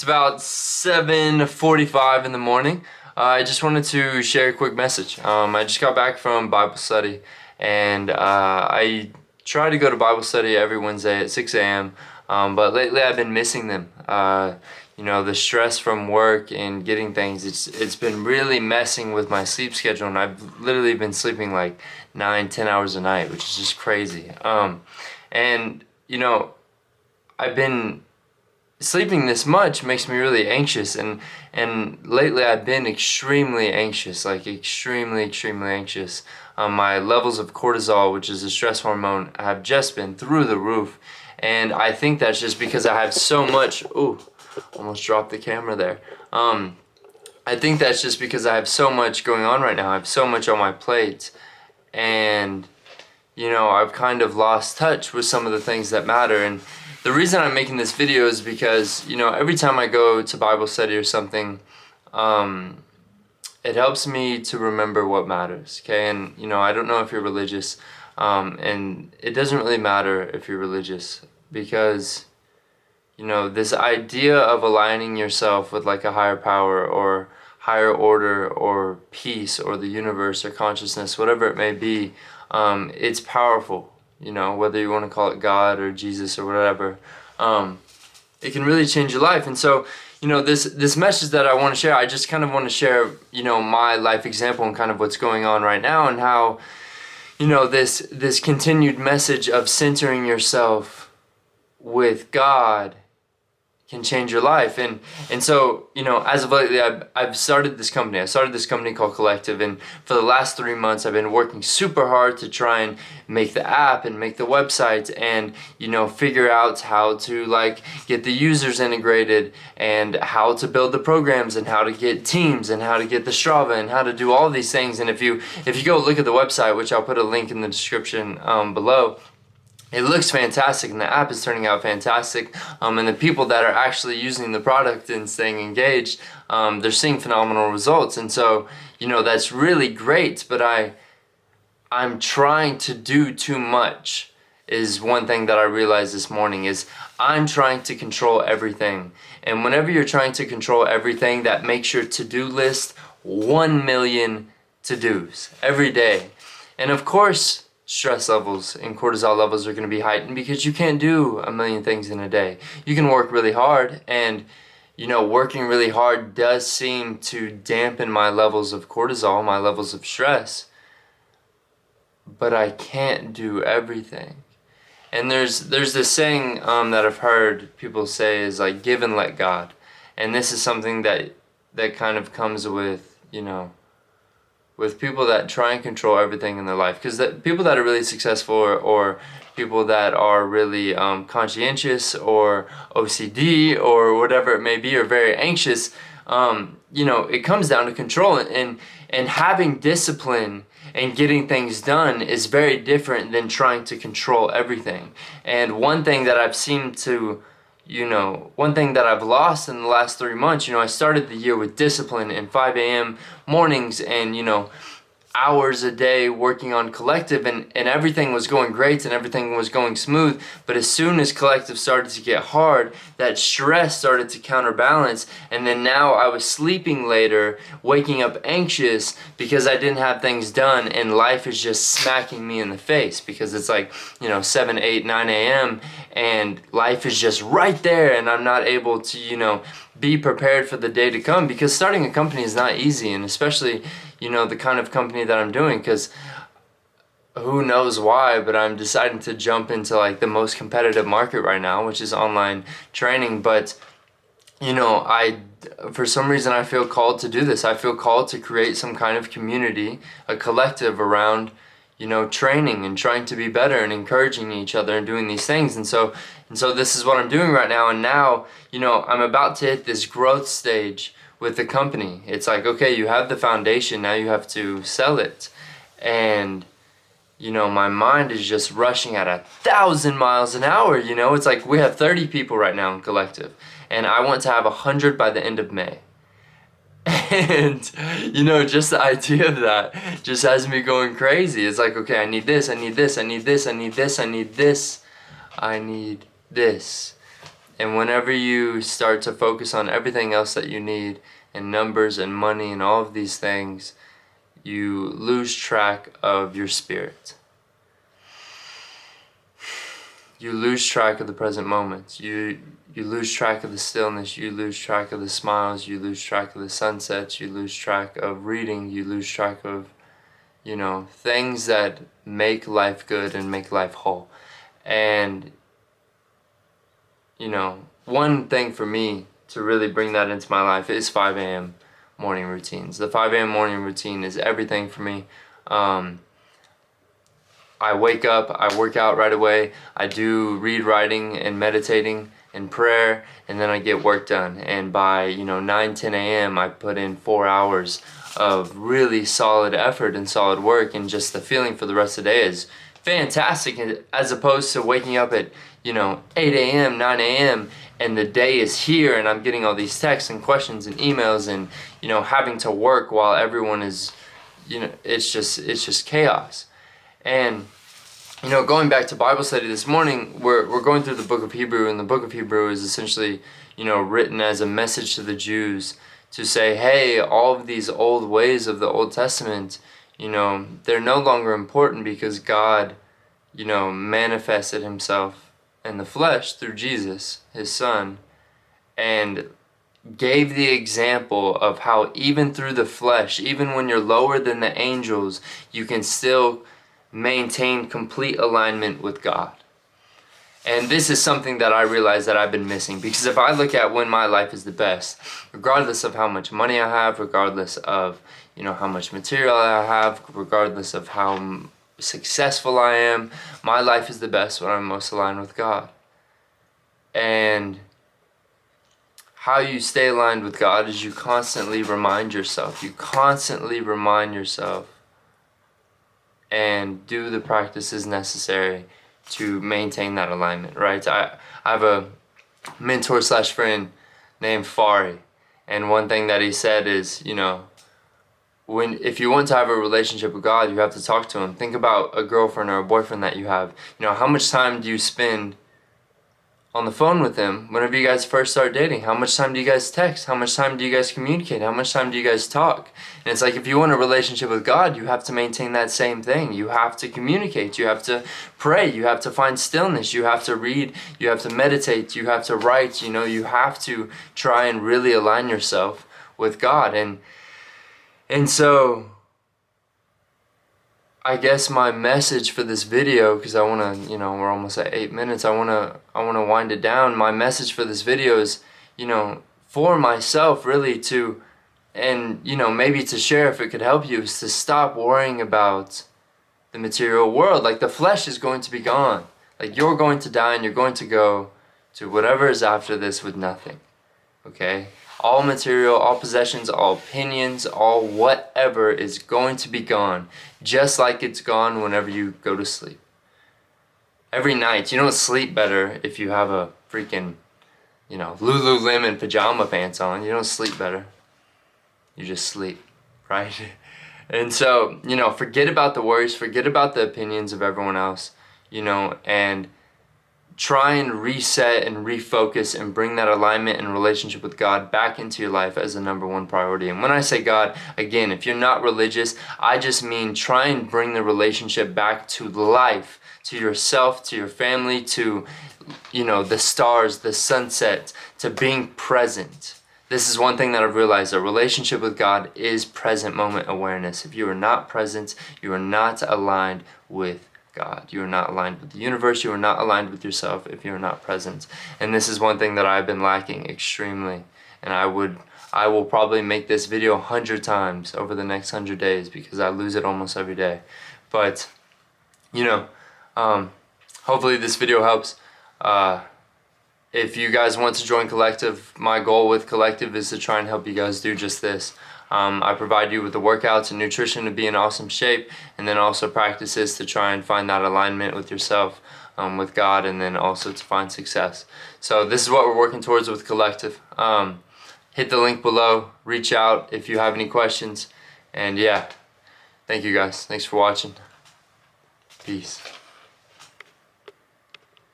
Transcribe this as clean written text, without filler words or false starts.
It's about 7:45 in the morning. I just wanted to share a quick message. I just got back from Bible study, and I try to go to Bible study every Wednesday at 6 a.m. But lately I've been missing them. The stress from work and getting things, it's been really messing with my sleep schedule, and I've literally been sleeping like 9-10 hours a night, which is just crazy. And I've been sleeping this much makes me really anxious, and lately I've been extremely anxious, like extremely anxious. My levels of cortisol, which is a stress hormone, have just been through the roof, and I think that's just because I have so much. Ooh, almost dropped the camera there. I think that's just because I have so much going on right now. I have so much on my plate, and I've kind of lost touch with some of the things that matter. And the reason I'm making this video is because, every time I go to Bible study or something, it helps me to remember what matters, okay? And, I don't know if you're religious, and it doesn't really matter if you're religious, because, this idea of aligning yourself with like a higher power or higher order or peace or the universe or consciousness, whatever it may be, it's powerful. Whether you want to call it God or Jesus or whatever, it can really change your life. And so, this message that I want to share, I just kind of want to share, my life example and kind of what's going on right now, and how, this continued message of centering yourself with God can change your life. And so, as of lately, I've started this company. I started this company called Collective, and for the last 3 months I've been working super hard to try and make the app and make the website, and figure out how to get the users integrated, and how to build the programs, and how to get teams, and how to get the Strava, and how to do all these things. And if you go look at the website, which I'll put a link in the description below, it looks fantastic, and the app is turning out fantastic, and the people that are actually using the product and staying engaged, they're seeing phenomenal results. And so, that's really great, but I'm trying to do too much, is one thing that I realized this morning. Is I'm trying to control everything. And whenever you're trying to control everything, that makes your to-do list 1 million to-dos every day. And of course, stress levels and cortisol levels are going to be heightened, because you can't do 1 million things in a day. You can work really hard, and working really hard does seem to dampen my levels of cortisol, my levels of stress, but I can't do everything. And there's this saying that I've heard people say is like, give and let God. And this is something that kind of comes with, with people that try and control everything in their life. Because people that are really successful, or people that are really conscientious or OCD or whatever it may be, or very anxious, it comes down to control. And having discipline and getting things done is very different than trying to control everything. And one thing that I've seemed to one thing that I've lost in the last 3 months, I started the year with discipline and 5 a.m. mornings, and hours a day working on Collective, and everything was going great and everything was going smooth. But as soon as Collective started to get hard, that stress started to counterbalance, and then now I was sleeping later, waking up anxious because I didn't have things done, and life is just smacking me in the face, because it's like 7, 8, 9 a.m. and life is just right there, and I'm not able to be prepared for the day to come, because starting a company is not easy, and especially the kind of company that I'm doing, because who knows why, but I'm deciding to jump into the most competitive market right now, which is online training. But for some reason I feel called to do this. I feel called to create some kind of community, a collective around training and trying to be better and encouraging each other and doing these things. And so this is what I'm doing right now. And now I'm about to hit this growth stage with the company. It's like, okay, you have the foundation, now you have to sell it. And my mind is just rushing at 1,000 miles an hour. It's like we have 30 people right now in Collective, and I want to have 100 by the end of May. And just the idea of that just has me going crazy. It's like, okay, I need this, I need this, I need this, I need this, I need this, I need this. And whenever you start to focus on everything else that you need, and numbers and money and all of these things, you lose track of your spirit. You lose track of the present moments. You lose track of the stillness. You lose track of the smiles. You lose track of the sunsets. You lose track of reading. You lose track of, things that make life good and make life whole. And, one thing for me to really bring that into my life is 5 a.m. morning routines. The 5 a.m. morning routine is everything for me. I wake up, I work out right away, I do writing and meditating and prayer, and then I get work done. And by 9, 10 a.m. I put in 4 hours of really solid effort and solid work, and just the feeling for the rest of the day is fantastic, as opposed to waking up at 8 a.m., 9 a.m. and the day is here and I'm getting all these texts and questions and emails and having to work while everyone is it's just chaos. And going back to Bible study this morning, we're going through the book of Hebrew, and the book of Hebrew is essentially written as a message to the Jews to say, hey, all of these old ways of the Old Testament, they're no longer important, because God manifested himself in the flesh through Jesus, his son, and gave the example of how even through the flesh, even when you're lower than the angels, you can still maintain complete alignment with God. And this is something that I realize that I've been missing, because if I look at when my life is the best, regardless of how much money I have, regardless of how much material I have, regardless of how successful I am, my life is the best when I'm most aligned with God. And how you stay aligned with God is you constantly remind yourself. You constantly remind yourself and do the practices necessary to maintain that alignment, right? I have a mentor / friend named Fari, and one thing that he said is, if you want to have a relationship with God, you have to talk to him. Think about a girlfriend or a boyfriend that you have. How much time do you spend on the phone with them whenever you guys first start dating? How much time do you guys text? How much time do you guys communicate? How much time do you guys talk? And it's like, if you want a relationship with God, you have to maintain that same thing. You have to communicate. You have to pray. You have to find stillness. You have to read. You have to meditate. You have to write. You have to try and really align yourself with God. And so I guess my message for this video, because I want to, we're almost at 8 minutes, I want to wind it down. My message for this video is, for myself really to, and maybe to share if it could help you, is to stop worrying about the material world. Like, the flesh is going to be gone. Like, you're going to die and you're going to go to whatever is after this with nothing. Okay? All material, all possessions, all opinions, all whatever is going to be gone, just like it's gone whenever you go to sleep. Every night, you don't sleep better if you have a freaking, Lululemon pajama pants on. You don't sleep better. You just sleep, right? And so, forget about the worries, forget about the opinions of everyone else, and try and reset and refocus and bring that alignment and relationship with God back into your life as the number one priority. And when I say God, again, if you're not religious, I just mean try and bring the relationship back to life, to yourself, to your family, to, the stars, the sunset, to being present. This is one thing that I've realized. A relationship with God is present moment awareness. If you are not present, you are not aligned with God. You are not aligned with the universe. You are not aligned with yourself if you are not present. And this is one thing that I've been lacking extremely. And I will probably make this video 100 times over the next 100 days, because I lose it almost every day. But, hopefully this video helps. If you guys want to join Collective, my goal with Collective is to try and help you guys do just this. I provide you with the workouts and nutrition to be in awesome shape, and then also practices to try and find that alignment with yourself, with God, and then also to find success. So this is what we're working towards with Collective. Hit the link below, reach out if you have any questions, and yeah, thank you guys. Thanks for watching. Peace.